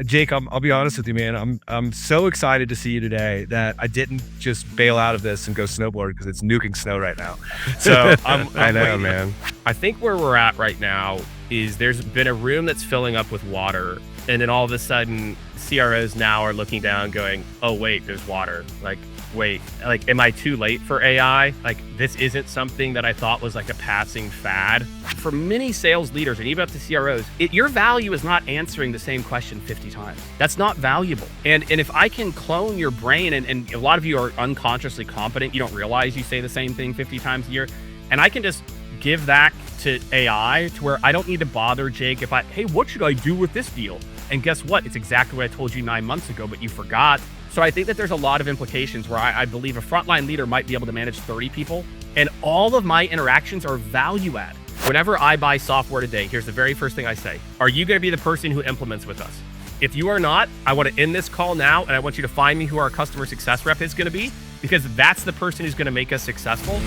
Jake, I'll be honest with you, man. I'm so excited to see you today that I didn't just bail out of this and go snowboard because it's nuking snow right now. So I I'm know, waiting. man. I think where we're at right now is there's been a room that's filling up with water, and then all of a sudden, CROs now are looking down, going, "Oh wait, there's water." Like, wait, like, am I too late for AI? Like, this isn't something that I thought was like a passing fad. For many sales leaders and even up to CROs, your value is not answering the same question 50 times. That's not valuable. And if I can clone your brain, and a lot of you are unconsciously competent, you don't realize you say the same thing 50 times a year, and I can just give that to AI to where I don't need to bother Jake hey, what should I do with this deal? And guess what? It's exactly what I told you 9 months ago, but you forgot. So I think that there's a lot of implications where I believe a frontline leader might be able to manage 30 people, and all of my interactions are value add. Whenever I buy software today, here's the very first thing I say. Are you going to be the person who implements with us? If you are not, I want to end this call now, and I want you to find me who our customer success rep is going to be, because that's the person who's going to make us successful.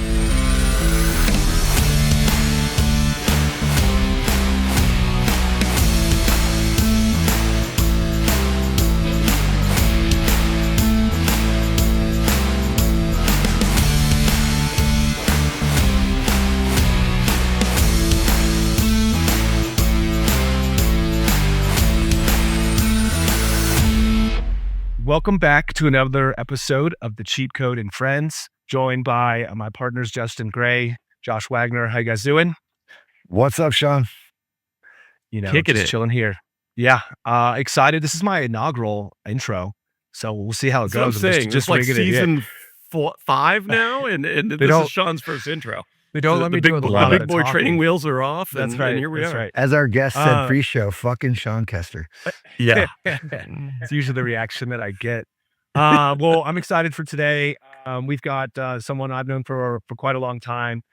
Welcome back to another episode of the Cheat Code and Friends, joined by my partners Justin Gray, Josh Wagner. How you guys doing? What's up, Sean? Kicking just it. chilling here. Yeah, excited. This is my inaugural intro, so we'll see how it That's what I'm goes. saying. Just like rigging it, yeah. season 5 now, and this don't- is Sean's first intro. They don't let me do a the lot big of boy talking. training wheels are off. That's and, right. And here we that's are. right. As our guest said Uh, pre-show, fucking Sean Kester. Yeah. It's usually the reaction that I get. Well, I'm excited for today. We've got someone I've known for quite a long time.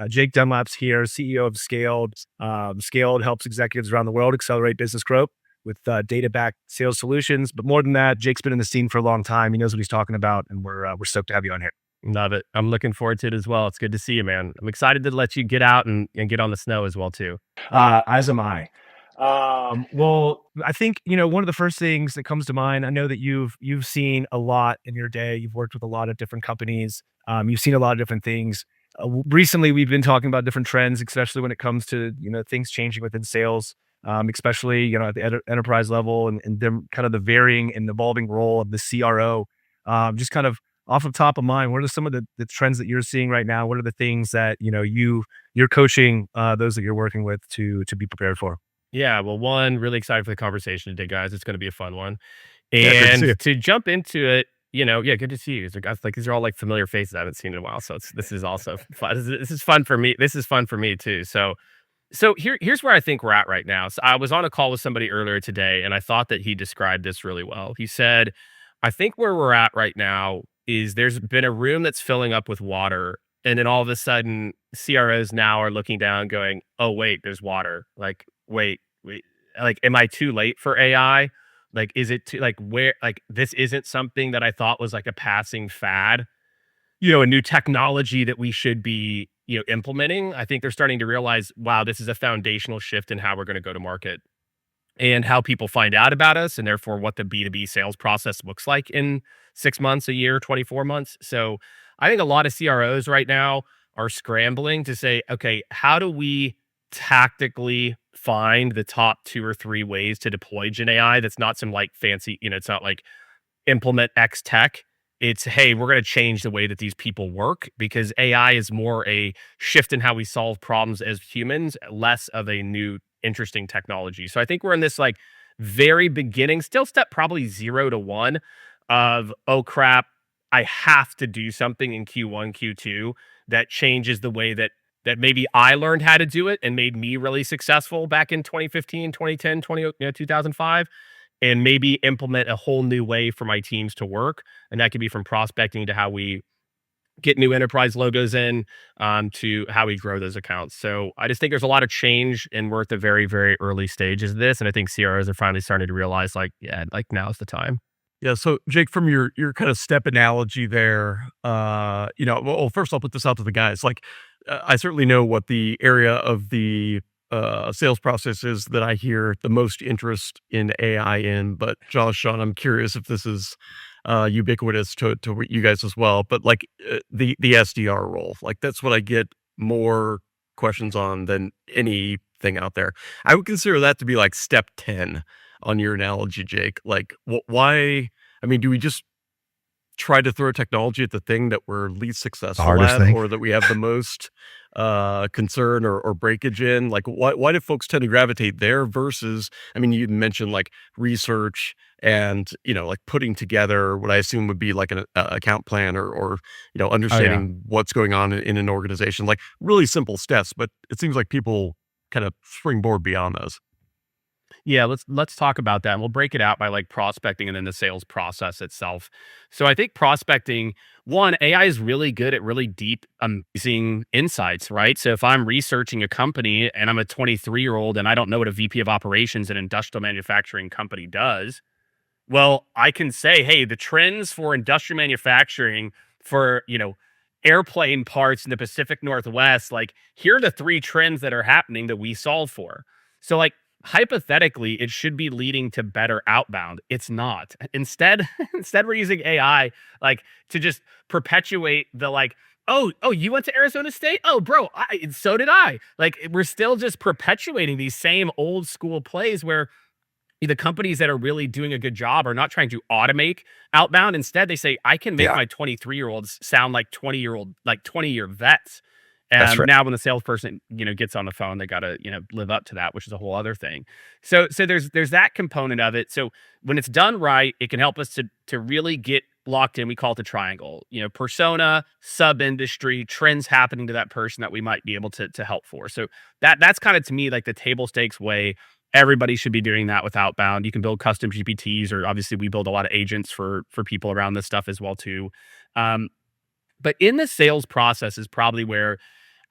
Jake Dunlap's here, CEO of Skaled. Skaled helps executives around the world accelerate business growth with data-backed sales solutions. But more than that, Jake's been in the scene for a long time. He knows what he's talking about, and we're stoked to have you on here. Love it. I'm looking forward to it as well. It's good to see you, man. I'm excited to let you get out and get on the snow as well, too. As am I. Well, I think, one of the first things that comes to mind, I know that you've seen a lot in your day. You've worked with a lot of different companies. You've seen a lot of different things. Recently, we've been talking about different trends, especially when it comes to, things changing within sales, especially, at the enterprise level and kind of the varying and evolving role of the CRO. Just kind of off of top of mind, what are some of the trends that you're seeing right now? What are the things that, you're coaching those that you're working with to be prepared for? Yeah, well, one, really excited for the conversation today, guys. It's going to be a fun one. Yeah, good to see you. And to jump into it, yeah, good to see you. These are all like familiar faces I haven't seen in a while. So this is also fun. This is fun for me. This is fun for me too. So here's where I think we're at right now. So I was on a call with somebody earlier today, and I thought that he described this really well. He said, I think where we're at right now is there's been a room that's filling up with water, and then all of a sudden CROs now are looking down going, oh wait, there's water. Like, wait, like, am I too late for AI? Like, is it too, like, where, like, this isn't something that I thought was like a passing fad, a new technology that we should be, implementing. I think they're starting to realize, wow, this is a foundational shift in how we're going to go to market and how people find out about us, and therefore what the B2B sales process looks like in 6 months, a year, 24 months. So I think a lot of CROs right now are scrambling to say, okay, how do we tactically find the top 2 or 3 ways to deploy Gen AI that's not some like fancy, it's not like implement X tech. It's, hey, we're going to change the way that these people work, because AI is more a shift in how we solve problems as humans, less of a new interesting technology. So I think we're in this like very beginning, still step probably 0 to 1 of, oh crap, I have to do something in Q1, Q2 that changes the way that maybe I learned how to do it and made me really successful back in 2015, 2010, 2005, and maybe implement a whole new way for my teams to work. And that could be from prospecting to how we get new enterprise logos in, to how we grow those accounts. So I just think there's a lot of change, and we're at the very, very early stages of this. And I think CROs are finally starting to realize, like, yeah, like now's the time. Yeah. So Jake, from your kind of step analogy there, well, first I'll put this out to the guys. Like, I certainly know what the area of the sales processes that I hear the most interest in AI in. But Josh, Sean, I'm curious if this is ubiquitous to you guys as well. But like the SDR role, like that's what I get more questions on than anything out there. I would consider that to be like step 10 on your analogy, Jake. Like, why? I mean, do we just try to throw technology at the thing that we're least successful hardest at, thing. or that we have the most concern or breakage in? Like, why do folks tend to gravitate there versus, I mean, you mentioned like research and, like putting together what I assume would be like an account plan or understanding what's going on in an organization, like really simple steps, but it seems like people kind of springboard beyond those. Yeah, let's talk about that. And we'll break it out by like prospecting and then the sales process itself. So I think prospecting, one, AI is really good at really deep, amazing insights, right? So if I'm researching a company and I'm a 23-year-old and I don't know what a VP of operations in an industrial manufacturing company does, well, I can say, hey, the trends for industrial manufacturing for, airplane parts in the Pacific Northwest, like here are the three trends that are happening that we solve for. So like hypothetically, it should be leading to better outbound. It's not. Instead, instead we're using AI like to just perpetuate the like, oh, you went to Arizona State? Oh, bro, so did I. Like we're still just perpetuating these same old school plays where the companies that are really doing a good job are not trying to automate outbound. Instead, they say, I can make Yeah. my 23-year-olds sound like 20-year vets. That's right. Now when the salesperson, gets on the phone, they got to, live up to that, which is a whole other thing. So there's that component of it. So when it's done right, it can help us to really get locked in. We call it the triangle, persona, sub industry, trends happening to that person that we might be able to help for. So that's kind of to me like the table stakes way. Everybody should be doing that with outbound. You can build custom GPTs, or obviously we build a lot of agents for people around this stuff as well too. But in the sales process is probably where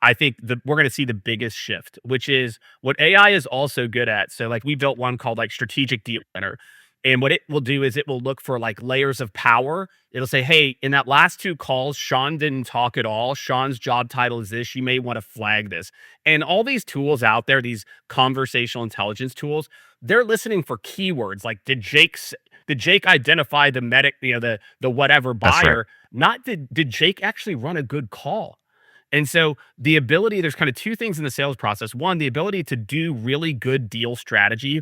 I think we're going to see the biggest shift, which is what AI is also good at. So like we built one called like strategic deal planner. And what it will do is it will look for like layers of power. It'll say, hey, in that last two calls, Sean didn't talk at all. Sean's job title is this. You may want to flag this. And all these tools out there, these conversational intelligence tools, they're listening for keywords like did Jake identify the medic, the whatever That's right. buyer? Not did Jake actually run a good call? And so the ability, there's kind of two things in the sales process. One, the ability to do really good deal strategy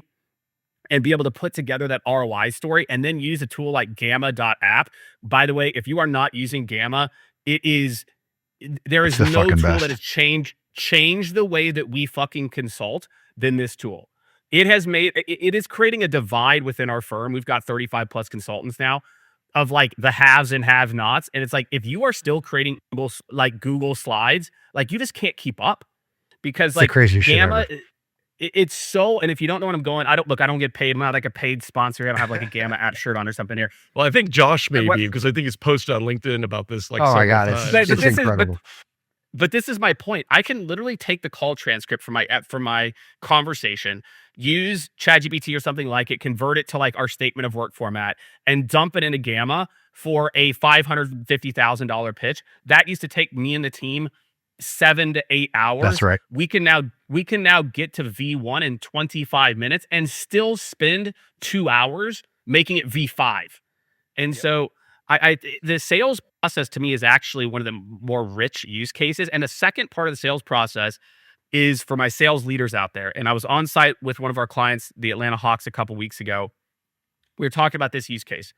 and be able to put together that ROI story and then use a tool like Gamma.app. By the way, if you are not using Gamma, there is It's the no fucking tool best. that has changed the way that we fucking consult than this tool. It is creating a divide within our firm. We've got 35 plus consultants now of like the haves and have nots. And it's like, if you are still creating Google slides, like you just can't keep up because It's the like craziest shit Gamma, ever. it's so, and if you don't know what I'm going, I don't get paid. I'm not like a paid sponsor. I don't have like a Gamma app shirt on or something here. Well, I think Josh may What- be, because I think he's posted on LinkedIn about this like Oh my several God, times. But it's this is- incredible. But this is my point. I can literally take the call transcript from my conversation, use ChatGPT or something like it, convert it to like our statement of work format, and dump it into Gamma for a $550,000 pitch. That used to take me and the team 7 to 8 hours. That's right. We can now get to V1 in 25 minutes and still spend 2 hours making it V5. And so the sales process to me is actually one of the more rich use cases. And the second part of the sales process is for my sales leaders out there. And I was on site with one of our clients, the Atlanta Hawks, a couple weeks ago. We were talking about this use case.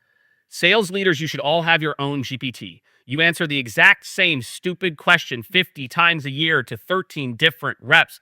Sales leaders, you should all have your own GPT. You answer the exact same stupid question 50 times a year to 13 different reps.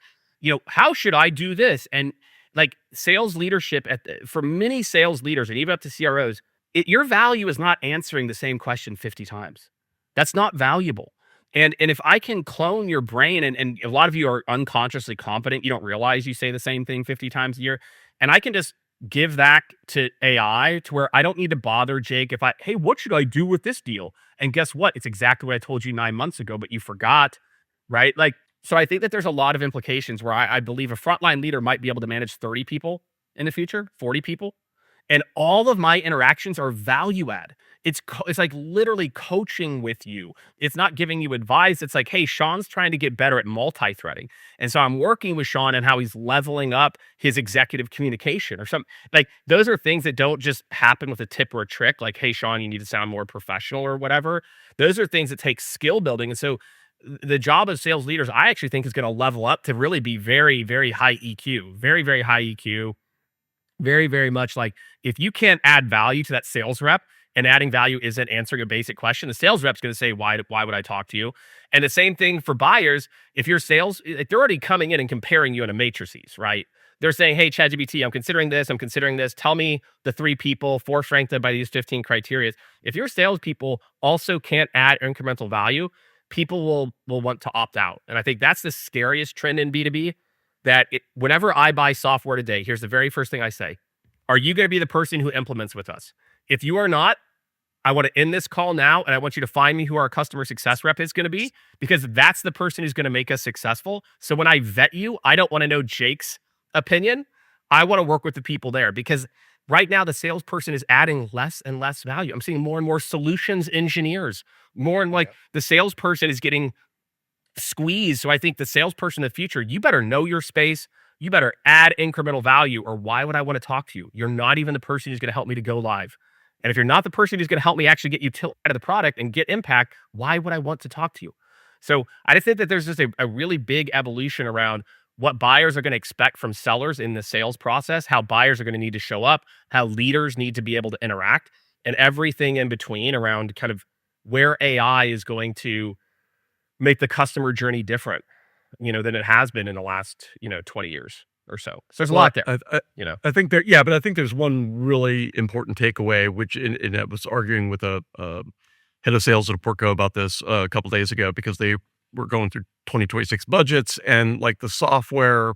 How should I do this? And like sales leadership for many sales leaders and even up to CROs, your value is not answering the same question 50 times. That's not valuable. And if I can clone your brain, and a lot of you are unconsciously competent, you don't realize you say the same thing 50 times a year. And I can just give that to AI to where I don't need to bother Jake hey, what should I do with this deal? And guess what? It's exactly what I told you 9 months ago, but you forgot, right? Like, so I think that there's a lot of implications where I believe a frontline leader might be able to manage 30 people in the future, 40 people. And all of my interactions are value add. It's like literally coaching with you. It's not giving you advice. It's like, hey, Sean's trying to get better at multi-threading. And so I'm working with Sean and how he's leveling up his executive communication or something. Like those are things that don't just happen with a tip or a trick. Like, hey, Sean, you need to sound more professional or whatever. Those are things that take skill building. And so the job of sales leaders, I actually think is going to level up to really be very, very high EQ, very, very high EQ, very, very much like if you can't add value to that sales rep and adding value isn't answering a basic question, the sales rep's going to say, why would I talk to you? And the same thing for buyers. If your sales, like they're already coming in and comparing you in a matrices, right? They're saying, hey, ChatGPT, I'm considering this. I'm considering this. Tell me the 3 people, 4 strengthened by these 15 criteria. If your salespeople also can't add incremental value, people will want to opt out. And I think that's the scariest trend in B2B, that whenever I buy software today, here's the very first thing I say. Are you going to be the person who implements with us? If you are not, I want to end this call now, and I want you to find me who our customer success rep is going to be, because that's the person who's going to make us successful. So when I vet you, I don't want to know Jake's opinion. I want to work with the people there, because right now the salesperson is adding less and less value. I'm seeing more and more solutions engineers, more and like the salesperson is getting squeezed. So I think the salesperson in the future, you better know your space. You better add incremental value, or why would I want to talk to you? You're not even the person who's going to help me to go live. And if you're not the person who's going to help me actually get utility out of the product and get impact, why would I want to talk to you? So I just think that there's just a really big evolution around what buyers are going to expect from sellers in the sales process, how buyers are going to need to show up, how leaders need to be able to interact, and everything in between around kind of where AI is going to make the customer journey different, than it has been in the last, 20 years or so. So there's a lot there, I think but I think there's one really important takeaway, which I was arguing with a head of sales at a Portco about this a couple days ago, because they were going through 2026 budgets, and like the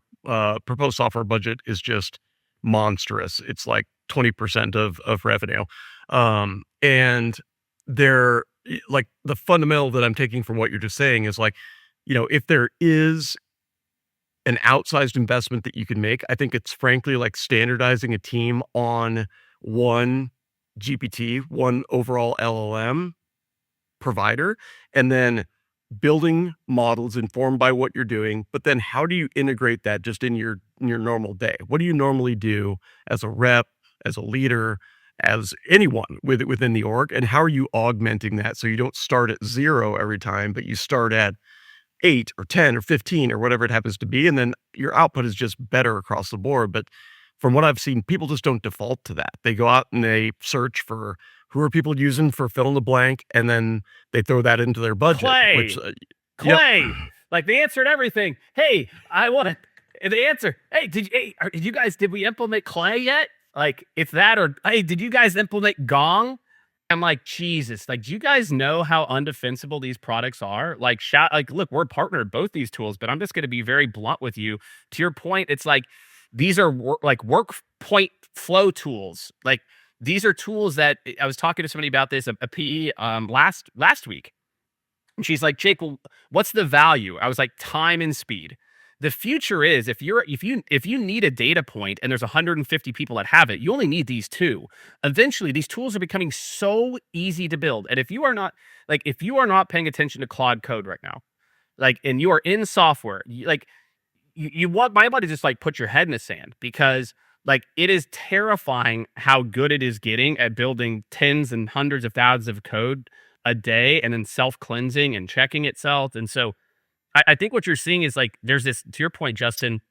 proposed software budget is just monstrous. It's like 20% of revenue. And they're like, the fundamental that I'm taking from what you're just saying is like, if there is an outsized investment that you can make, I think it's frankly like standardizing a team on one GPT, one overall LLM provider, and then building models informed by what you're doing. But then how do you integrate that just in your normal day? What do you normally do as a rep, as a leader, as anyone within the org? And how are you augmenting that so you don't start at 0 every time, but you start at 8 or 10 or 15 or whatever it happens to be, and then your output is just better across the board. But from what I've seen, people just don't default to that. They go out and they search for who are people using for fill in the blank, and then they throw that into their budget. Clay, like they answered everything. Hey, I want to. The answer. Hey, did we implement Clay yet? Like it's that, or hey, did you guys implement Gong? I'm like, Jesus, like, do you guys know how undefensible these products are? Like, look, we're partnered with both these tools, but I'm just going to be very blunt with you. To your point, it's like, these are work point flow tools. Like, these are tools that I was talking to somebody about this, a PE, last week. And she's like, Jake, well, what's the value? I was like, time and speed. The future is if you need a data point and there's 150 people that have it, you only need these 2. Eventually, these tools are becoming so easy to build. And if you are not paying attention to Claude Code right now, and you are in software, you want my body to just put your head in the sand, because it is terrifying how good it is getting at building tens and hundreds of thousands of code a day and then self-cleansing and checking itself. And so I think what you're seeing is there's this, to your point, Justin,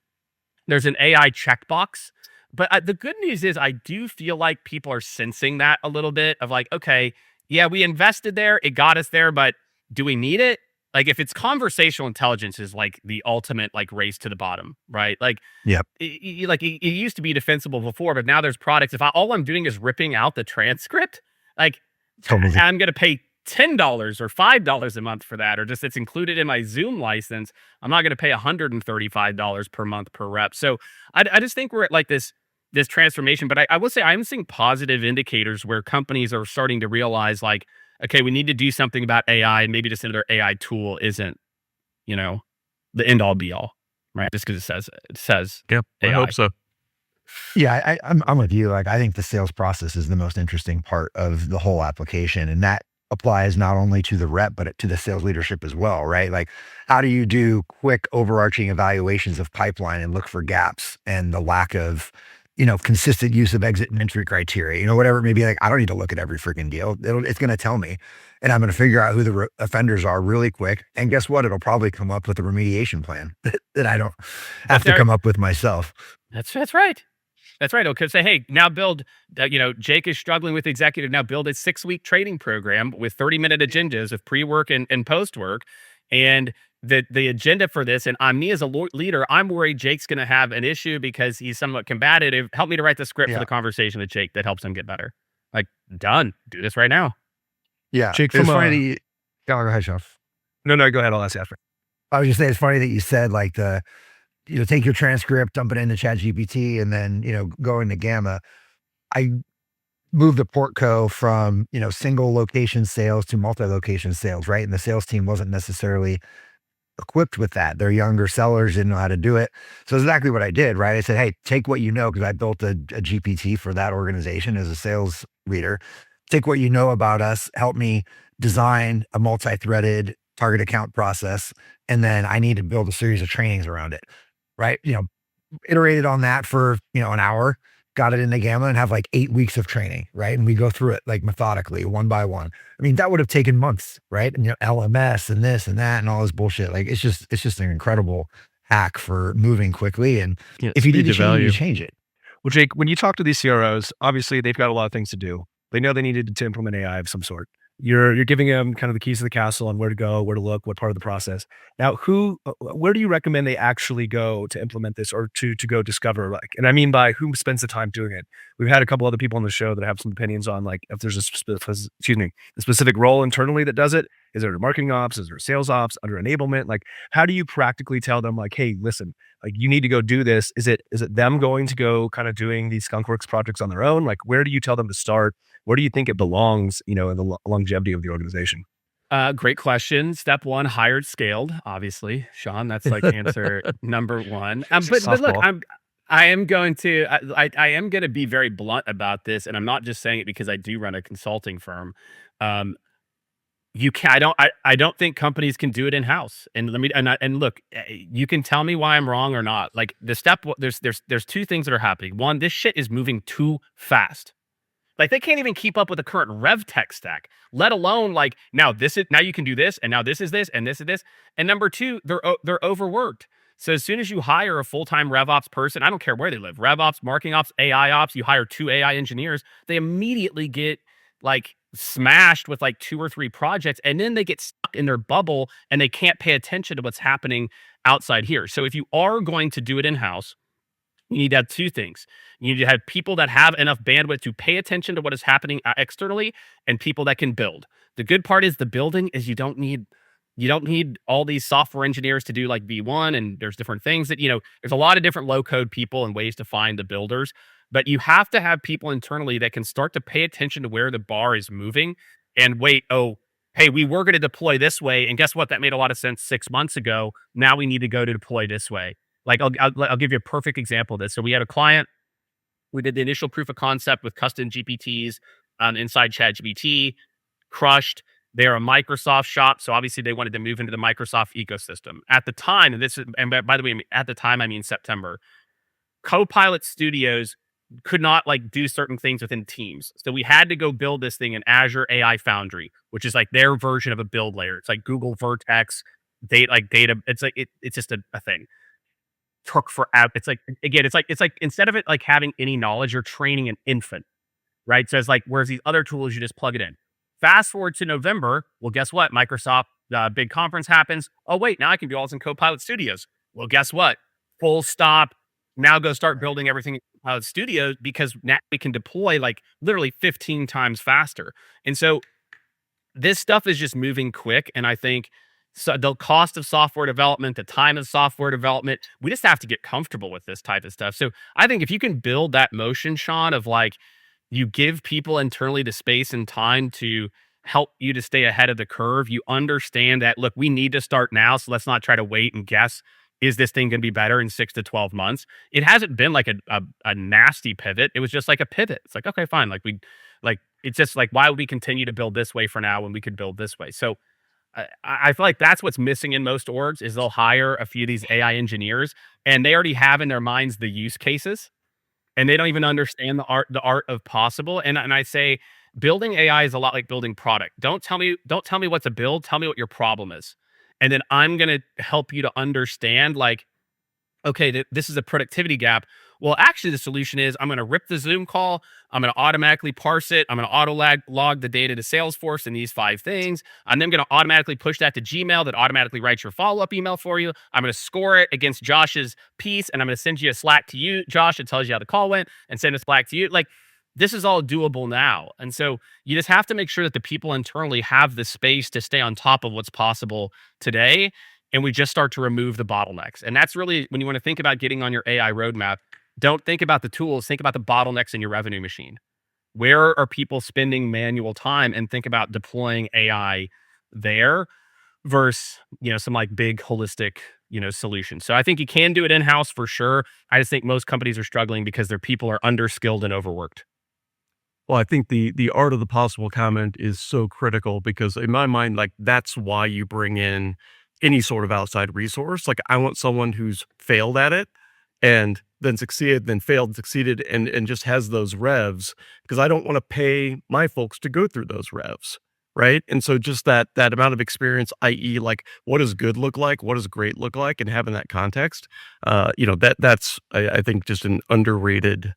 there's an AI checkbox. But the good news is I do feel like people are sensing that a little bit of okay, yeah, we invested there. It got us there. But do we need it? If it's conversational intelligence is the ultimate race to the bottom, right? Yep. It used to be defensible before, but now there's products. If all I'm doing is ripping out the transcript, totally. I'm going to pay $10 or $5 a month for that, or just it's included in my Zoom license. I'm not going to pay $135 per month per rep. So I just think we're at this transformation. But I will say I'm seeing positive indicators where companies are starting to realize okay, we need to do something about AI, and maybe just another AI tool isn't, the end all be all, right? Just because it says Yep, AI. I hope so. Yeah, I'm with you. Like, I think the sales process is the most interesting part of the whole application, and that applies not only to the rep but to the sales leadership as well, right? Like, how do you do quick overarching evaluations of pipeline and look for gaps and the lack of, consistent use of exit and entry criteria, whatever it may be. Like, I don't need to look at every freaking deal. It's going to tell me, and I'm going to figure out who the offenders are really quick. And guess what? It'll probably come up with a remediation plan that I don't have to come up with myself. That's right. That's right. Okay, say, hey, now build. Jake is struggling with executive. Now build a 6-week training program with 30-minute agendas of pre-work and post-work, and the agenda for this. And I'm me as a leader. I'm worried Jake's going to have an issue because he's somewhat combative. Help me to write the script for the conversation with Jake that helps him get better. Like, done. Do this right now. Yeah, Jake, it's funny that you. Go ahead, Sean. No, go ahead. I'll ask you after. I was just saying, it's funny that you said like take your transcript, dump it into ChatGPT, and then, go into Gamma. I moved the Portco from, single location sales to multi-location sales, right? And the sales team wasn't necessarily equipped with that. They're younger sellers, didn't know how to do it. So that's exactly what I did, right? I said, hey, take what you know, because I built a GPT for that organization as a sales leader. Take what you know about us, help me design a multi-threaded target account process, and then I need to build a series of trainings around it. Right. Iterated on that for, an hour, got it into Gamma, and have like 8 weeks of training. Right. And we go through it like methodically, one by one. I mean, that would have taken months. Right. And, LMS and this and that and all this bullshit. Like, it's just an incredible hack for moving quickly. And if you need to change, you change it. Well, Jake, when you talk to these CROs, obviously they've got a lot of things to do. They know they needed to implement AI of some sort. You're giving them kind of the keys to the castle on where to go, where to look, what part of the process. Now, where do you recommend they actually go to implement this, or to go discover? Like, and I mean by who spends the time doing it. We've had a couple other people on the show that have some opinions on, like, if there's a specific role internally that does it. Is there a marketing ops? Is there a sales ops under enablement? Like, how do you practically tell them, like, hey, listen, like, you need to go do this? Is it them going to go kind of doing these skunkworks projects on their own? Like, where do you tell them to start? Where do you think it belongs, in the longevity of the organization? Great question. Step one, hired Skaled, obviously. Sean, that's like answer number one. But look, I am going to be very blunt about this, and I'm not just saying it because I do run a consulting firm. I don't think companies can do it in-house. And look, you can tell me why I'm wrong or not. Like, there's 2 things that are happening. One, this shit is moving too fast. Like, they can't even keep up with the current rev tech stack, let alone like, now you can do this, and now this is this, and this is this. And number 2, they're overworked. So as soon as you hire a full-time RevOps person, I don't care where they live, RevOps, marketing ops, AI ops, you hire 2 AI engineers, they immediately get like smashed with like 2 or 3 projects, and then they get stuck in their bubble and they can't pay attention to what's happening outside here. So if you are going to do it in-house, you need to have 2 things. You need to have people that have enough bandwidth to pay attention to what is happening externally, and people that can build. The good part is the building is you don't need all these software engineers to do like V1, and there's different things that, there's a lot of different low code people and ways to find the builders, but you have to have people internally that can start to pay attention to where the bar is moving and wait, oh, hey, we were going to deploy this way, and guess what? That made a lot of sense 6 months ago. Now we need to go to deploy this way. Like, I'll give you a perfect example of this. So we had a client, we did the initial proof of concept with custom GPTs inside ChatGPT, crushed. They're a Microsoft shop, so obviously they wanted to move into the Microsoft ecosystem. At the time, and by the way, at the time, I mean September, Copilot Studios could not like do certain things within Teams. So we had to go build this thing in Azure AI Foundry, which is like their version of a build layer. It's like Google Vertex, data. It's like, it's just a thing. Took forever. It's like instead of it like having any knowledge, you're training an infant, right? So it's like, whereas these other tools, you just plug it in. Fast forward to November. Well, guess what? Microsoft big conference happens. Oh wait, now I can do all this in Copilot Studios. Well, guess what? Full stop. Now go start building everything in Copilot Studios, because now we can deploy like literally 15 times faster. And so this stuff is just moving quick, and I think. So the cost of software development, the time of software development, we just have to get comfortable with this type of stuff. So I think if you can build that motion, Sean, of like, you give people internally the space and time to help you to stay ahead of the curve. You understand that, look, we need to start now, so let's not try to wait and guess is this thing going to be better in 6 to 12 months? It hasn't been like a nasty pivot. It was just like a pivot. It's like, okay, fine. It's just like, why would we continue to build this way for now when we could build this way? So I feel like that's what's missing in most orgs is they'll hire a few of these AI engineers and they already have in their minds the use cases and they don't even understand the art of possible. And I say building AI is a lot like building product. Don't tell me what's a build. Tell me what your problem is. And then I'm going to help you to understand like, okay, this is a productivity gap. Well, actually, the solution is I'm going to rip the Zoom call. I'm going to automatically parse it. I'm going to log the data to Salesforce in these 5 things. I'm then going to automatically push that to Gmail that automatically writes your follow-up email for you. I'm going to score it against Josh's piece, and I'm going to send you a Slack to you, Josh. That tells you how the call went, and send a Slack to you. Like, this is all doable now. And so you just have to make sure that the people internally have the space to stay on top of what's possible today. And we just start to remove the bottlenecks. And that's really when you want to think about getting on your AI roadmap, don't think about the tools, think about the bottlenecks in your revenue machine. Where are people spending manual time, and think about deploying AI there versus, some like big holistic, solution. So I think you can do it in-house for sure. I just think most companies are struggling because their people are underskilled and overworked. Well, I think the art of the possible comment is so critical because in my mind, like that's why you bring in any sort of outside resource. Like I want someone who's failed at it and then succeeded, then failed, succeeded, and just has those revs because I don't want to pay my folks to go through those revs. Right. And so just that amount of experience, i.e. like what does good look like? What does great look like? And having that context, that's I think just an underrated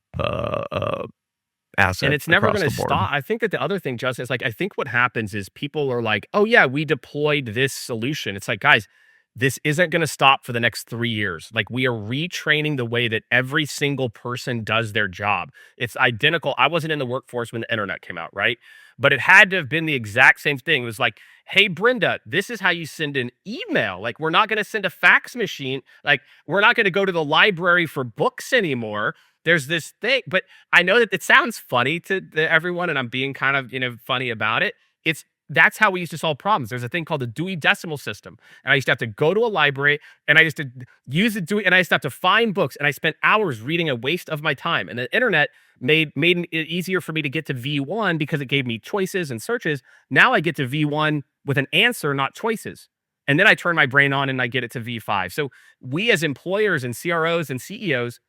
asset. And it's never going to stop. I think that the other thing, Justin, is like, I think what happens is people are like, oh yeah, we deployed this solution. It's like, guys, this isn't going to stop for the next 3 years. Like we are retraining the way that every single person does their job. It's identical. I wasn't in the workforce when the internet came out, right? But it had to have been the exact same thing. It was like, hey, Brenda, this is how you send an email. Like, we're not going to send a fax machine. Like, we're not going to go to the library for books anymore. There's this thing, but I know that it sounds funny to everyone, and I'm being kind of, funny about it. That's how we used to solve problems. There's a thing called the Dewey Decimal System. And I used to have to go to a library and I used to use the Dewey and I used to have to find books and I spent hours reading, a waste of my time. And the internet made it easier for me to get to V1 because it gave me choices and searches. Now I get to V1 with an answer, not choices. And then I turn my brain on and I get it to V5. So we as employers and CROs and CEOs,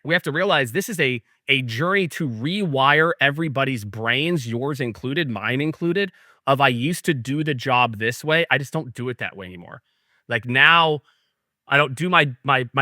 we have to realize this is a journey to rewire everybody's brains, yours included, mine included, of I used to do the job this way. I just don't do it that way anymore. Like now I don't do my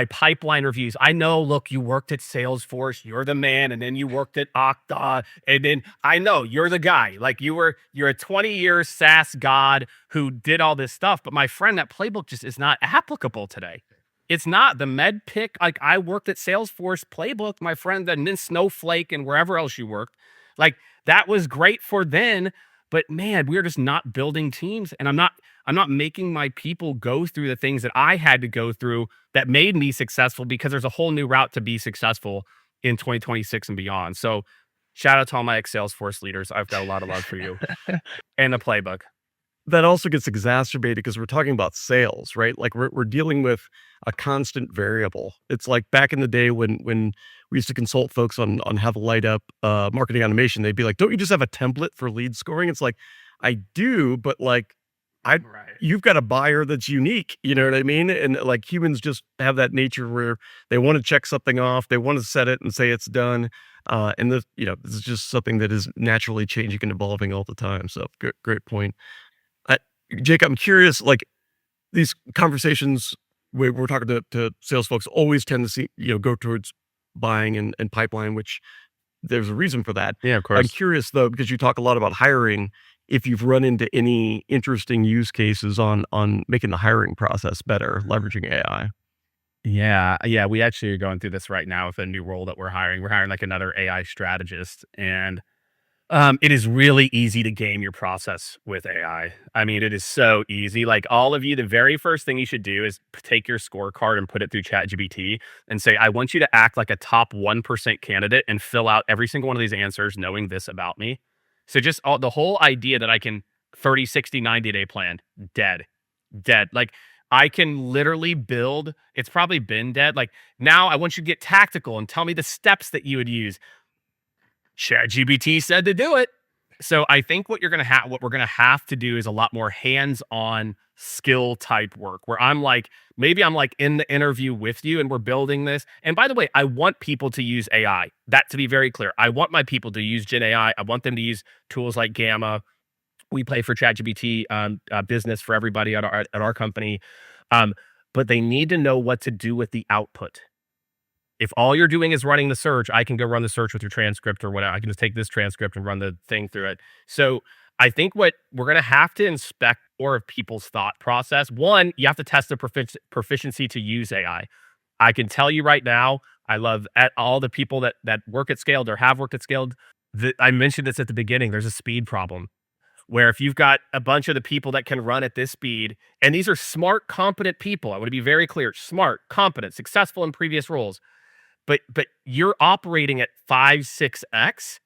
pipeline reviews. I know, look, you worked at Salesforce, you're the man, and then you worked at Okta, and then I know you're the guy. Like you're a 20-year SaaS god who did all this stuff. But my friend, that playbook just is not applicable today. It's not the med pick. Like I worked at Salesforce playbook, my friend, and then Snowflake and wherever else you worked. Like that was great for then. But man, we're just not building teams, and I'm not making my people go through the things that I had to go through that made me successful, because there's a whole new route to be successful in 2026 and beyond. So shout out to all my ex-Salesforce leaders. I've got a lot of love for you and the playbook. That also gets exacerbated because we're talking about sales, right? Like we're dealing with a constant variable. It's like back in the day when we used to consult folks on how to light up marketing automation. They'd be like, "Don't you just have a template for lead scoring?" It's like, I do, but like you've got a buyer that's unique. You know what I mean? And like humans just have that nature where they want to check something off, they want to set it and say it's done. And this is just something that is naturally changing and evolving all the time. So great point. Jake, I'm curious, like these conversations we're talking to sales folks always tend to see, go towards buying and pipeline, which there's a reason for that. Yeah, of course. I'm curious though, because you talk a lot about hiring, if you've run into any interesting use cases on making the hiring process better, leveraging AI. Yeah. We actually are going through this right now with a new role that we're hiring. We're hiring like another AI strategist, and it is really easy to game your process with AI. I mean, it is so easy. Like all of you, the very first thing you should do is take your scorecard and put it through ChatGPT and say, I want you to act like a top 1% candidate and fill out every single one of these answers knowing this about me. So just the whole idea that I can 30, 60, 90-day plan, dead. Like I can literally build, it's probably been dead. Like now I want you to get tactical and tell me the steps that you would use. ChatGPT said to do it. So I think what we're gonna have to do is a lot more hands-on skill type work where maybe I'm like in the interview with you and we're building this. And by the way, I want people to use AI. That to be very clear. I want my people to use Gen AI. I want them to use tools like Gamma. We pay for ChatGPT business for everybody at our company. But they need to know what to do with the output. If all you're doing is running the search, I can go run the search with your transcript or whatever. I can just take this transcript and run the thing through it. So I think what we're going to have to inspect more of people's thought process. One, you have to test the proficiency to use AI. I can tell you right now, I love all the people that work at Skaled or have worked at Skaled. I mentioned this at the beginning. There's a speed problem where if you've got a bunch of the people that can run at this speed, and these are smart, competent people. I want to be very clear: smart, competent, successful in previous roles. But you're operating at 5-6x,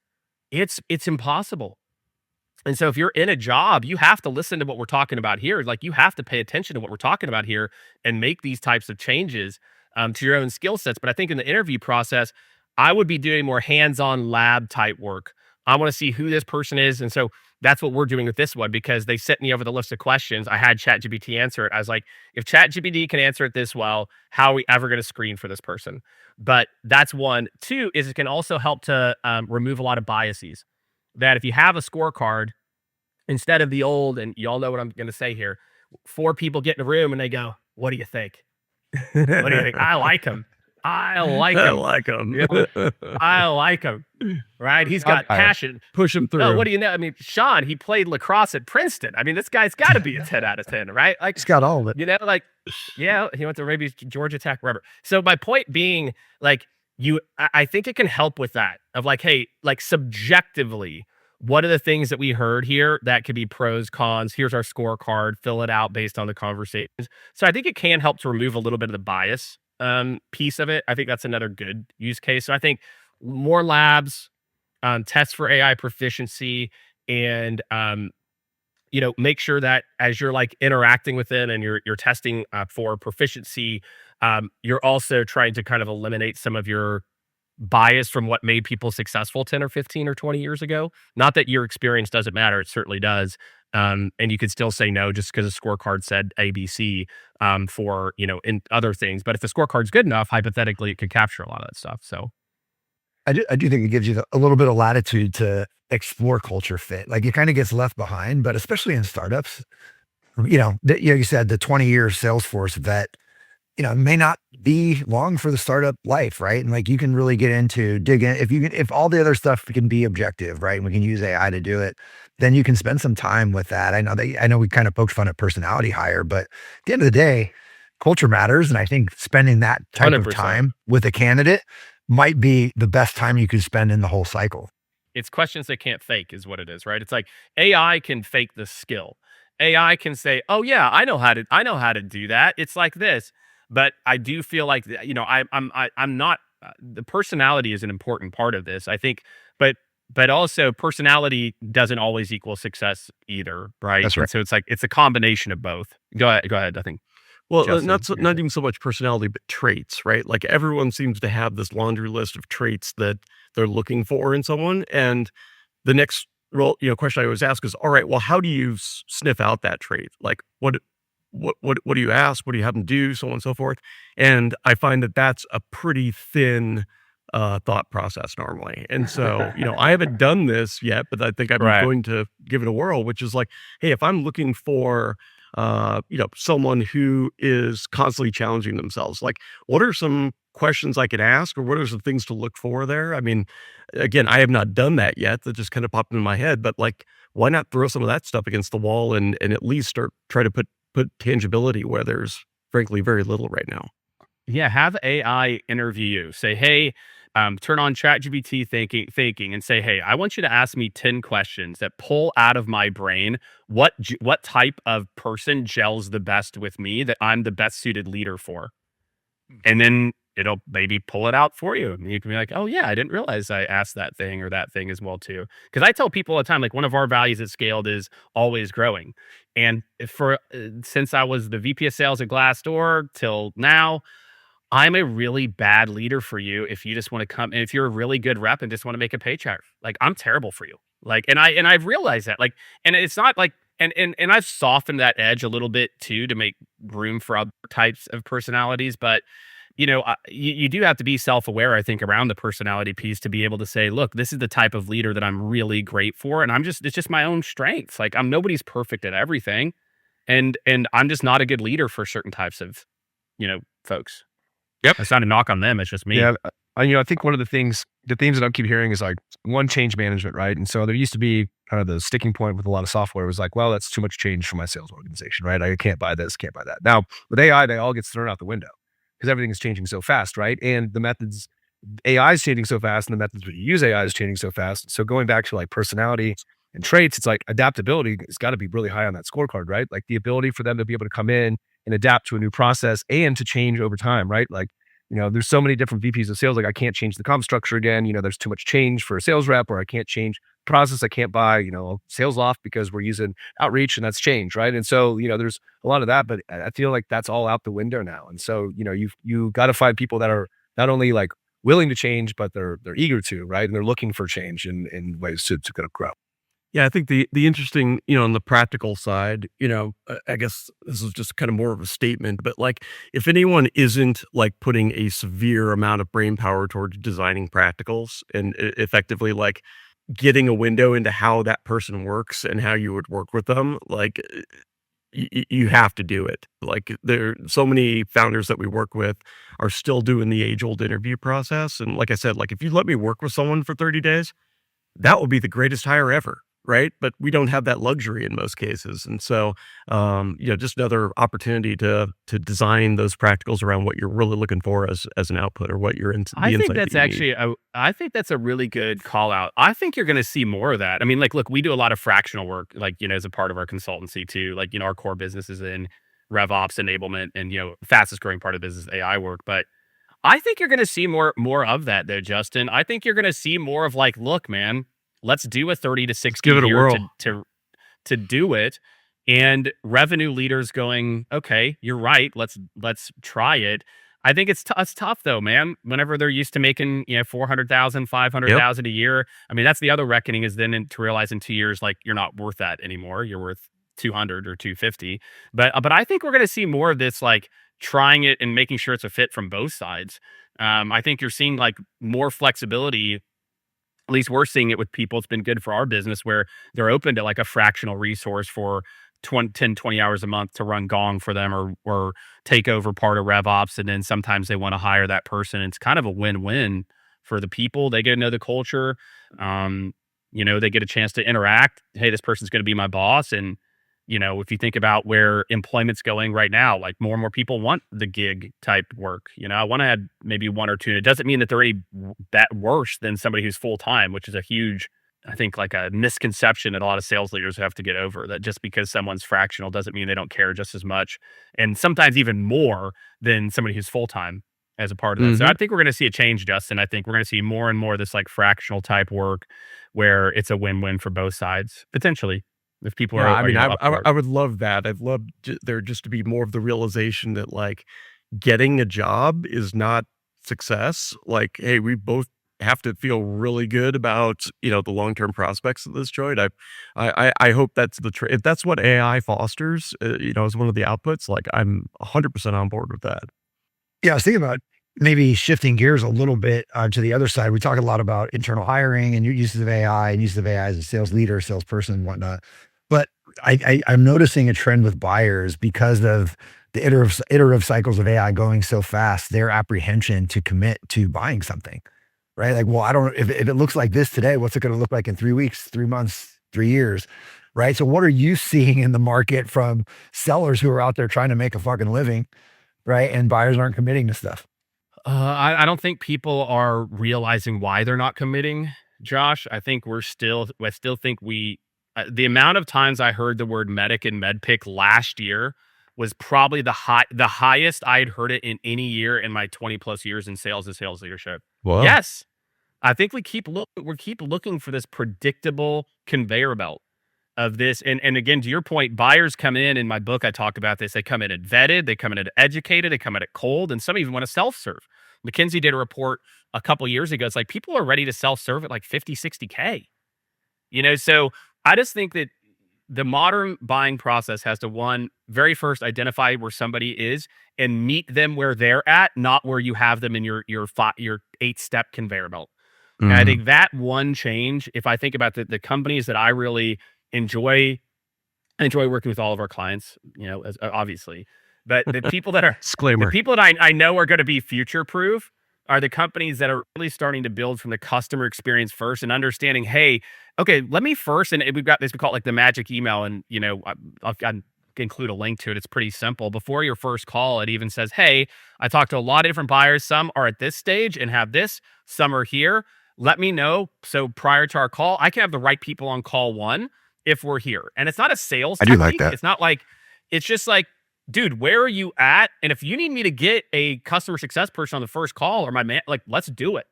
it's impossible. And so if you're in a job, you have to listen to what we're talking about here. Like you have to pay attention to what we're talking about here and make these types of changes to your own skill sets. But I think in the interview process, I would be doing more hands-on lab type work. I want to see who this person is. And so that's what we're doing with this one, because they sent me over the list of questions. I had ChatGPT answer it. I was like, if ChatGPT can answer it this well, how are we ever going to screen for this person? But that's one. Two is it can also help to remove a lot of biases. That if you have a scorecard, instead of the old, and y'all know what I'm going to say here, 4 people get in a room and they go, what do you think? What do you think? I like him. I like him. I like him. Right? He's got passion. Push him through. Oh, what do you know? I mean, Sean, he played lacrosse at Princeton. I mean, this guy's got to be a 10 out of 10, right? Like, He's got all of it. you know, like, yeah, he went to maybe Georgia Tech, wherever. So my point being, like, I think it can help with that of like, hey, like subjectively, what are the things that we heard here that could be pros, cons? Here's our scorecard. Fill it out based on the conversations. So I think it can help to remove a little bit of the bias piece of it. I think that's another good use case. So I think more labs, tests for AI proficiency, and make sure that as you're like interacting with it and you're testing for proficiency, you're also trying to kind of eliminate some of your bias from what made people successful 10 or 15 or 20 years ago. Not that your experience doesn't matter. It certainly does. And you could still say no just because a scorecard said ABC for, in other things. But if the scorecard's good enough, hypothetically, it could capture a lot of that stuff. So I do think it gives you a little bit of latitude to explore culture fit. Like it kind of gets left behind, but especially in startups, you said the 20-year Salesforce vet, may not be long for the startup life, right? And like you can really dig in if all the other stuff can be objective, right? And we can use AI to do it, then you can spend some time with that. I know we kind of poked fun at personality hire, but at the end of the day, culture matters. And I think spending that type 100%. of time with a candidate might be the best time you could spend in the whole cycle. It's questions they can't fake is what it is, right? It's like AI can fake the skill. AI can say, "Oh yeah, I know how to do that. It's like this." But I do feel like, I'm not, the personality is an important part of this, I think, but also personality doesn't always equal success either, right? That's right. And so it's like, it's a combination of both. Go ahead, I think. Well, Justin, not even so much personality, but traits, right? Like everyone seems to have this laundry list of traits that they're looking for in someone. And the next question I always ask is, all right, well, how do you sniff out that trait? Like what do you ask? What do you have them do? So on and so forth. And I find that that's a pretty thin thought process normally. And so, I haven't done this yet, but I think I'm going to give it a whirl, which is like, hey, if I'm looking for, someone who is constantly challenging themselves, like what are some questions I could ask, or what are some things to look for there? I mean, again, I have not done that yet. That just kind of popped into my head, but like, why not throw some of that stuff against the wall and at least try to put tangibility where there's frankly very little right now. Yeah, have AI interview you. Say, hey, turn on ChatGPT thinking and say, hey, I want you to ask me 10 questions that pull out of my brain what type of person gels the best with me that I'm the best suited leader for. And then it'll maybe pull it out for you. And you can be like, oh yeah, I didn't realize I asked that thing or that thing as well too. Because I tell people all the time, like one of our values at Scaled is always growing. And since I was the VP of sales at Glassdoor till now, I'm a really bad leader for you if you just want to come and if you're a really good rep and just want to make a paycheck. Like I'm terrible for you. Like I've realized that. Like, and it's not like and I've softened that edge a little bit too to make room for other types of personalities. But you do have to be self-aware, I think, around the personality piece to be able to say, look, this is the type of leader that I'm really great for. And it's just my own strengths. Like nobody's perfect at everything. And I'm just not a good leader for certain types of, folks. Yep. It's not a knock on them. It's just me. Yeah. I think one of the themes that I keep hearing is like one, change management, right? And so there used to be kind of the sticking point with a lot of software was like, well, that's too much change for my sales organization, right? I can't buy this, can't buy that. Now with AI, they all gets thrown out the window because everything is changing so fast, right? And the methods, AI is changing so fast and the methods we use AI is changing so fast. So going back to like personality and traits, it's like adaptability has got to be really high on that scorecard, right? Like the ability for them to be able to come in and adapt to a new process and to change over time, right? Like, there's so many different VPs of sales. Like I can't change the comp structure again. There's too much change for a sales rep, or I can't change process. I can't buy, sales loft because we're using outreach and that's change, right? And so, there's a lot of that, but I feel like that's all out the window now. And so, you got to find people that are not only like willing to change, but they're eager to, right? And they're looking for change in ways to kind of grow. Yeah, I think the interesting, on the practical side, I guess this is just kind of more of a statement, but like if anyone isn't like putting a severe amount of brain power towards designing practicals and effectively like getting a window into how that person works and how you would work with them, like you have to do it. Like there so many founders that we work with are still doing the age-old interview process. And like I said, like if you let me work with someone for 30 days, that will be the greatest hire ever. Right. But we don't have that luxury in most cases. And so, just another opportunity to design those practicals around what you're really looking for as an output or what you're into. I think that's actually, I think that's a really good call out. I think you're going to see more of that. I mean, like, look, we do a lot of fractional work, like, as a part of our consultancy too, like, our core business is in RevOps enablement and, fastest growing part of the business AI work. But I think you're going to see more of that though, Justin. I think you're going to see more of like, look, man, let's do a 30 to 60 give it a year whirl. to do it. And revenue leaders going, okay, you're right. Let's try it. I think it's tough though, man. Whenever they're used to making, 400,000, 500,000 a year. I mean, that's the other reckoning is then to realize in 2 years, like you're not worth that anymore. You're worth 200 or 250. But I think we're going to see more of this, like trying it and making sure it's a fit from both sides. I think you're seeing like more flexibility. At least we're seeing it with people. It's been good for our business where they're open to like a fractional resource for 10, 20 hours a month to run Gong for them or take over part of RevOps. And then sometimes they want to hire that person. It's kind of a win-win for the people. They get to know the culture. They get a chance to interact. Hey, this person's going to be my boss. And, if you think about where employment's going right now, like more and more people want the gig type work. I want to add maybe one or two. And it doesn't mean that they're any that worse than somebody who's full-time, which is a huge, I think, like a misconception that a lot of sales leaders have to get over, that just because someone's fractional doesn't mean they don't care just as much. And sometimes even more than somebody who's full-time as a part of that. So I think we're going to see a change, Justin. I think we're going to see more and more of this like fractional type work where it's a win-win for both sides, potentially. If people are, I would love that. I'd love there just to be more of the realization that like getting a job is not success. Like, hey, we both have to feel really good about, the long-term prospects of this joint. I hope that's if that's what AI fosters, as one of the outputs, like I'm 100% on board with that. Yeah, I was thinking about maybe shifting gears a little bit to the other side. We talk a lot about internal hiring and uses of AI and use of AI as a sales leader, salesperson, and whatnot. But I'm noticing a trend with buyers because of the iterative cycles of AI going so fast, their apprehension to commit to buying something, right? Like, well, I don't, if it looks like this today, what's it going to look like in 3 weeks, 3 months, 3 years, right? So what are you seeing in the market from sellers who are out there trying to make a fucking living, right? And buyers aren't committing to stuff. I don't think people are realizing why they're not committing, Josh. I think I still think the amount of times I heard the word medic and medpick last year was probably the highest I had heard it in any year in my 20 plus years in sales and sales leadership. Wow. Yes. I think we keep looking for this predictable conveyor belt of this. And again, to your point, buyers come in my book, I talk about this. They come in at vetted, they come in at educated, they come in at cold, and some even want to self-serve. McKinsey did a report a couple years ago. It's like people are ready to self-serve at like 50, 60K. So I just think that the modern buying process has to very first identify where somebody is and meet them where they're at, not where you have them in your 8-step conveyor belt. And I think that one change, if I think about the companies that I really enjoy working with all of our clients, obviously, but the people that are Disclaimer. the people that I know are going to be future proof are the companies that are really starting to build from the customer experience first and understanding, hey, okay, let me first, and we've got this, we call it like the magic email. And, I'll include a link to it. It's pretty simple. Before your first call, it even says, hey, I talked to a lot of different buyers. Some are at this stage and have this, some are here. Let me know. So prior to our call, I can have the right people on call one if we're here. And it's not a sales technique. like that. It's not like, it's just like, dude, where are you at? And if you need me to get a customer success person on the first call or my man, like, let's do it.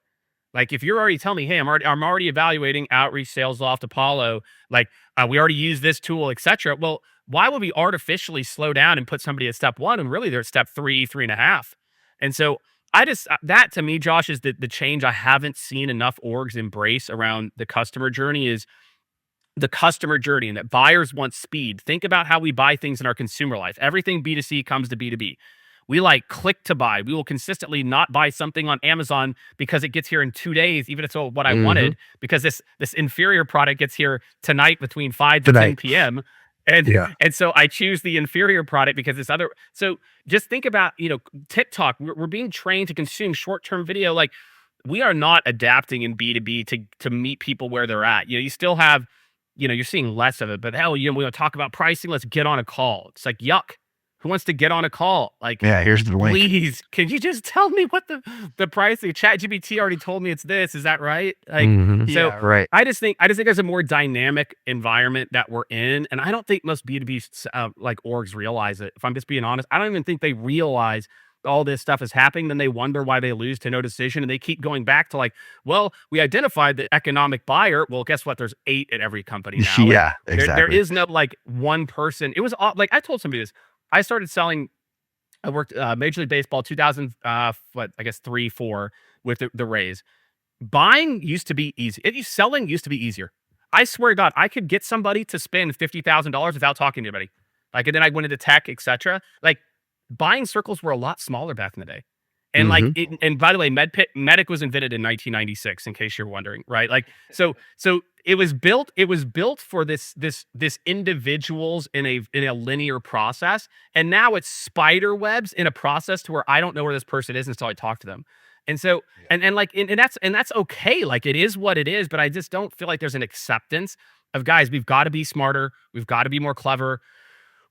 Like, if you're already telling me, hey, I'm already evaluating Outreach, Sales Loft, Apollo, like we already use this tool, etc. Well, why would we artificially slow down and put somebody at step one and really they're at step 3.5? And so that to me, Josh, is the change I haven't seen enough orgs embrace around the customer journey is the customer journey, and that buyers want speed. Think about how we buy things in our consumer life. Everything B2C comes to B2B. We like click to buy. We will consistently not buy something on Amazon because it gets here in 2 days, even if it's what I wanted, because this inferior product gets here tonight between 5 to 10 p.m. And so I choose the inferior product because this other. So just think about, TikTok. We're being trained to consume short-term video. Like, we are not adapting in B2B to meet people where they're at. You still have, you're seeing less of it, but hell, we want to talk about pricing. Let's get on a call. It's like, yuck. Who wants to get on a call? Like, Yeah, here's the link. Please, can you just tell me what the pricing? ChatGPT already told me it's this. Is that right? Like, so Yeah, right. I just think there's a more dynamic environment that we're in, and I don't think most B2B like orgs realize it. If I'm just being honest, I don't even think they realize all this stuff is happening. Then they wonder why they lose to no decision, and they keep going back to like, well, we identified the economic buyer. Well, guess what? There's 8 at every company now. Like, Yeah, exactly. there is no like one person. It was like I told somebody this. I started selling. I worked Major League Baseball 2000, I guess 3, 4 with the Rays. Buying used to be easy. Selling used to be easier. I swear to God, I could get somebody to spend $50,000 without talking to anybody. Like, and then I went into tech, etc. Like, buying circles were a lot smaller back in the day. And like, and by the way, Medic was invented in 1996, in case you're wondering, right? Like, so it was built for this individuals in a linear process. And now it's spider webs in a process to where I don't know where this person is until I talk to them. And so, and that's okay. Like, it is what it is, but I just don't feel like there's an acceptance of, guys, we've got to be smarter. We've got to be more clever.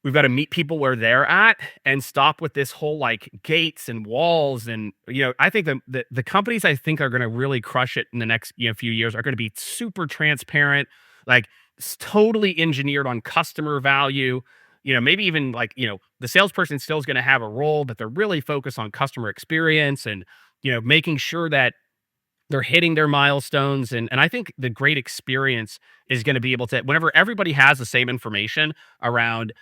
We've got to meet people where they're at and stop with this whole like gates and walls. And, I think the companies I think are going to really crush it in the next few years are going to be super transparent, like totally engineered on customer value. Maybe even like, the salesperson still is going to have a role, but they're really focused on customer experience and, making sure that they're hitting their milestones. And I think the great experience is going to be able to, whenever everybody has the same information around,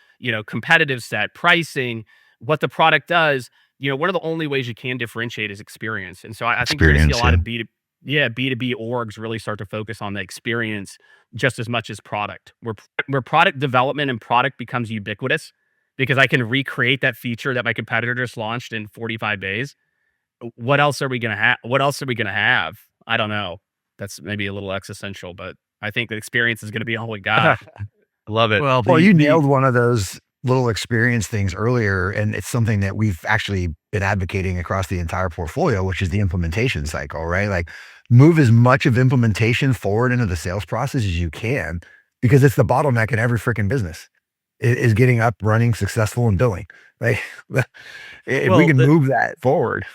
competitive set, pricing, what the product does, one of the only ways you can differentiate is experience. And so I think you're going to see a lot of B2B orgs really start to focus on the experience just as much as product, where product development and product becomes ubiquitous because I can recreate that feature that my competitor just launched in 45 days. What else are we going to have? I don't know. That's maybe a little existential, but I think the experience is going to be all we got. Love it. Well, you nailed one of those little experience things earlier, and it's something that we've actually been advocating across the entire portfolio, which is the implementation cycle, right? Like, move as much of implementation forward into the sales process as you can, because it's the bottleneck in every freaking business is getting up, running, successful, and billing. Like, if we can move that forward.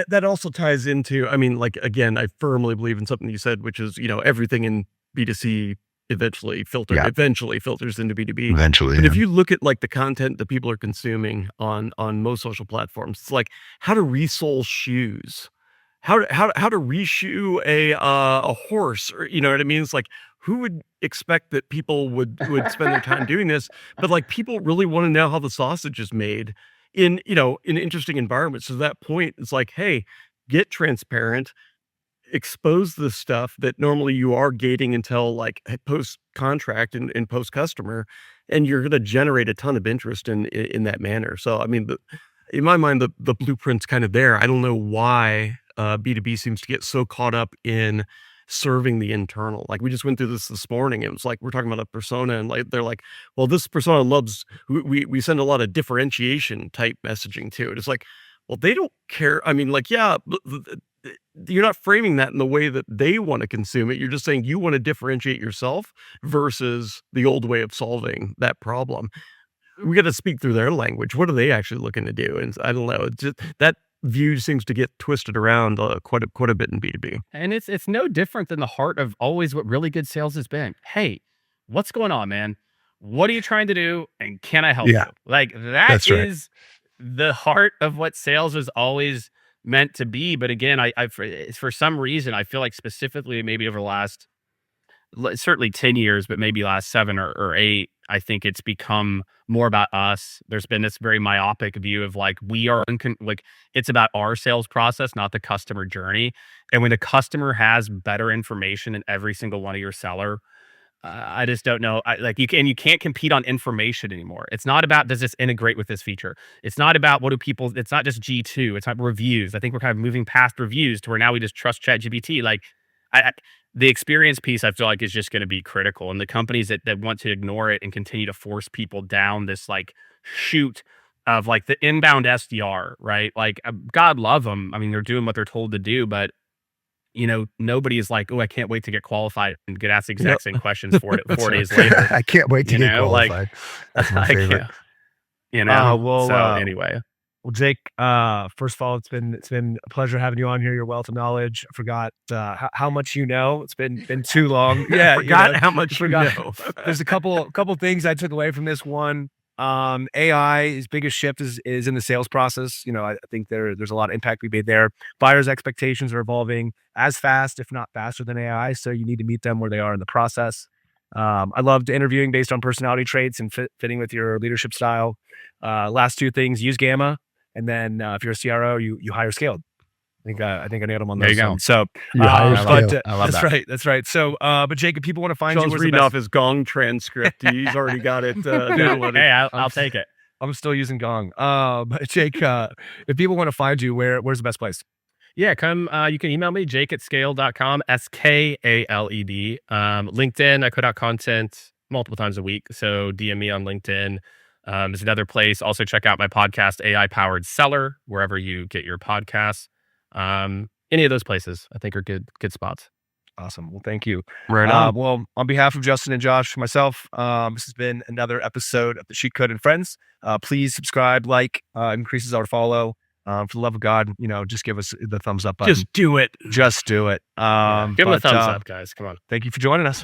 That also ties into, I mean, like, again, I firmly believe in something you said, which is, everything in B2C eventually filters into B2B. Eventually. But if you look at like the content that people are consuming on most social platforms, it's like how to resole shoes, how to reshoe a horse, or you know what I mean? It's like, who would expect that people would spend their time doing this? But like people really want to know how the sausage is made in interesting environments. So at that point, it's like, hey, get transparent, expose the stuff that normally you are gating until like post contract and post customer, and you're going to generate a ton of interest in that manner. So I mean, in my mind, the blueprint's kind of there. I don't know why B2B seems to get so caught up in serving the internal. Like we just went through this morning. It was like we're talking about a persona, and like they're like, well, this persona loves. We send a lot of differentiation type messaging to it. It's like, well, they don't care. I mean, like, yeah, you're not framing that in the way that they want to consume it. You're just saying you want to differentiate yourself versus the old way of solving that problem. We got to speak through their language. What are they actually looking to do? And I don't know. It's just, that view seems to get twisted around quite a bit in B2B. And it's no different than the heart of always what really good sales has been. Hey, what's going on, man? What are you trying to do? And can I help you? Like that's is the heart of what sales was always meant to be. But again, I for some reason, I feel like specifically maybe over the last, certainly 10 years, but maybe last 7 or 8, I think it's become more about us. There's been this very myopic view of like, we are like, it's about our sales process, not the customer journey. And when the customer has better information in every single one of your seller, I just don't know. You can't compete on information anymore. It's not about, does this integrate with this feature? It's not about it's not just G2. It's not reviews. I think we're kind of moving past reviews to where now we just trust ChatGPT. Like the experience piece, I feel like is just going to be critical. And the companies that want to ignore it and continue to force people down this like chute of like the inbound SDR, right? Like God love them. I mean, they're doing what they're told to do, but nobody is like, oh, I can't wait to get qualified and get asked the exact same questions 4 days later. I can't wait to get qualified. Like, that's my favorite. Anyway. Well, Jake, first of all, it's been a pleasure having you on here. Your wealth of knowledge. I forgot how much you know. It's been too long. Yeah, I forgot how much you know. There's a couple things I took away from this one. AI's biggest shift is in the sales process. I think there's a lot of impact we made there. Buyers' expectations are evolving as fast, if not faster than AI. So you need to meet them where they are in the process. I loved interviewing based on personality traits and fitting with your leadership style. Last 2 things: use Gamma, and then if you're a CRO, you hire Skaled. I think I nailed them on those. There you go. So, I love that. That's right. So, but Jake, if people want to find Sean's you, reading off his Gong transcript. He's already got it downloaded. Hey, I'll take it. I'm still using Gong. But Jake, if people want to find you, where's the best place? Yeah, come. You can email me, jake@skaled.com, SKALED. LinkedIn, I put out content multiple times a week, so DM me on LinkedIn. Is another place. Also, check out my podcast, AI Powered Seller, wherever you get your podcasts. Any of those places, I think, are good spots. Awesome. Well, thank you. Right on. Well, on behalf of Justin and Josh, myself, this has been another episode of the Cheat Code and Friends. Please subscribe, increases our follow. For the love of God, just give us the thumbs up button. Just do it. Just do it. Give them a thumbs up, guys. Come on. Thank you for joining us.